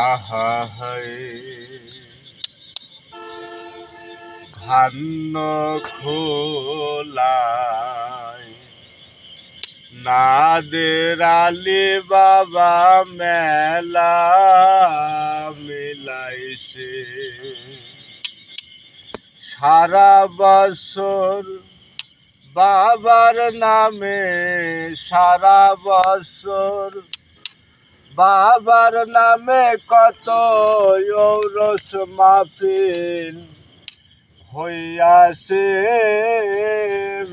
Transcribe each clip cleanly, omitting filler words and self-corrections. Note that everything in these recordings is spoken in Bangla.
আহা হায় ধান্য খোলায় নাদের আলী বাবা মেলা মিলাইছে সারা বছর বাবার নামে সারা বছর বাবার নামে কত ঔরস মাহফিল হইয়াছে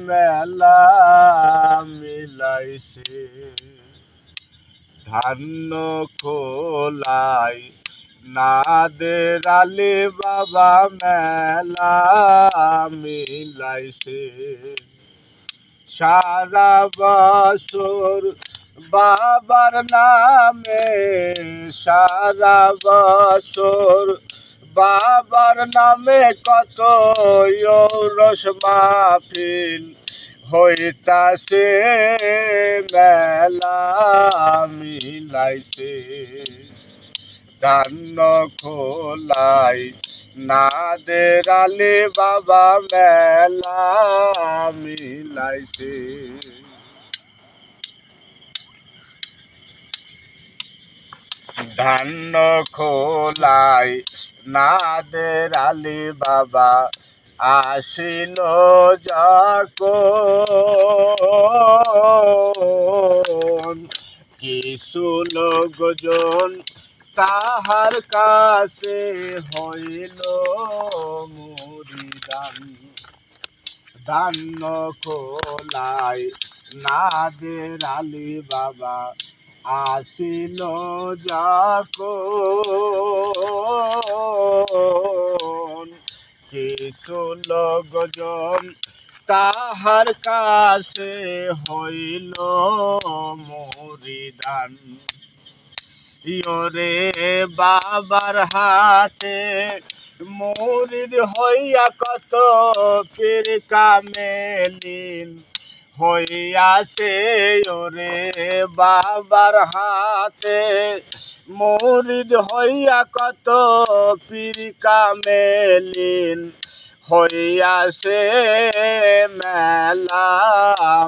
মেলা মিলাইছে ধান্য খোলায় নাদের আলী বাবা মেলা মিলাইছে সারা বছর বাবার নামে সারা বছর বাবার নামে কত ঔরস মাহফিল হইতাছে মেলা মিলাইছে ধান্য খোলায় নাদের আলী বাবা মেলা মিলাইছে ধান্য খোলায় নাদের আলী বাবা আসিল যখন কিছু লোকজন তাহার কাছে হইল মুরিদান ধান্য খোলায় নাদের আলী বাবা আসিল যখন কিছু লোকজন তাহার কাছে হইল মুরিদান ইয়রে বাবার হাতে মুরিদ হইয়া কত পীর কামেলিন হইয়াছে ওরে বাবার হাতে মুরিদ হইয়া কত পীর কামেলিন হইয়াছে মেলা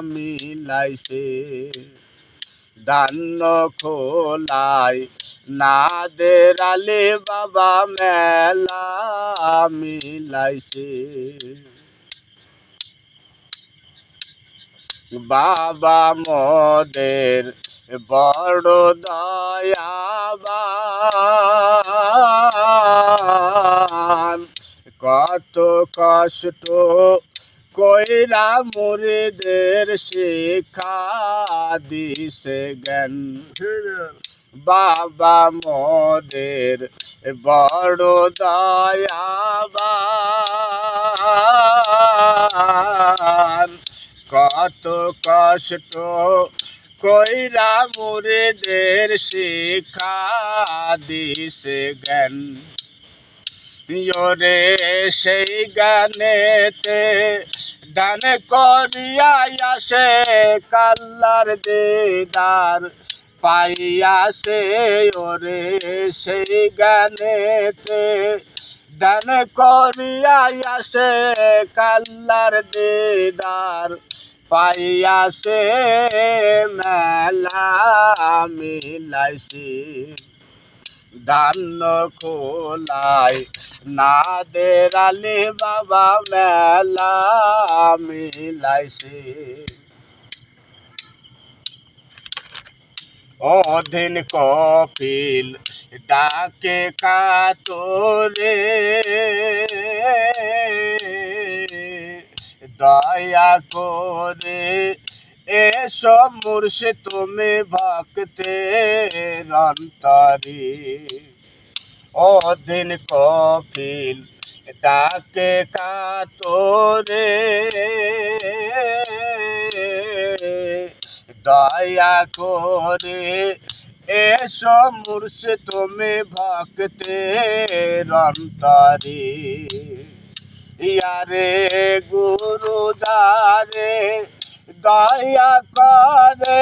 মিলাইছে ধান্য খোলায় নাদের আলী বাবা মেলা মিলাইছে বাবা মোদের বড় দয়াবান কত কষ্ট কইরা মুরিদের শিক্ষা দিছে জ্ঞান বাবা মোদের বড় দয়াবান কত কষ্ট কইরা মুরিদের শিক্ষা দিছে জ্ঞান ইয়রে সেই গানেতে দান করিয়া আসে কাল্লার দিদার পাইয়াছে ওরে সেই গানেতে দান করিয়া আসে কাল্লার দিদার পাইয়াছে মেলা মিলাইছে ধান্য খোলায় নাদের আলী বাবা মেলা মিলাইছে অধীন কপিল ডাকে কাতরে দয়া করে এসব মুর্শিদ তুমি ভক্তের অন্তরে অধীন কপিল ডাকে কাতরে দয়া করে এসব মুর্শিদ তুমি ভক্তের অন্তরে ইয়ারে গুরু দারে দয়া করে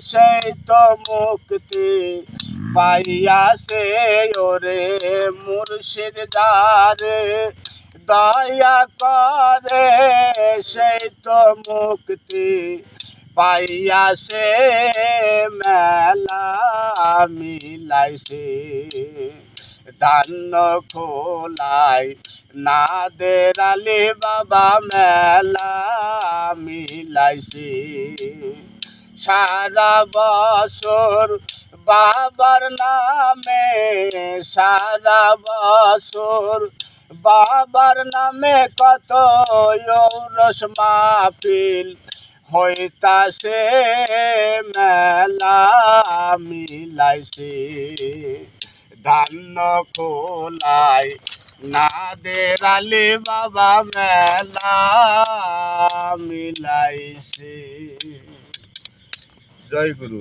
সেই তো মুক্তি পাইয়াছে ওরে মুর্শিদ যারে দয়া করে সেই তো মুক্তি পাইয়াছে মেলা মিলাইছে ধান্য খোলাই নাদের আলী বাবা মেলা মিলাইছে সারা বছর বাবার নামে সারা বছর বাবার নামে কত ঔরস মাহফিল হইতাছে মেলা মিলাইছে ধান্য খোলাই নাদের আলী বাবা মেলা মিলাইছে। জয় গুরু।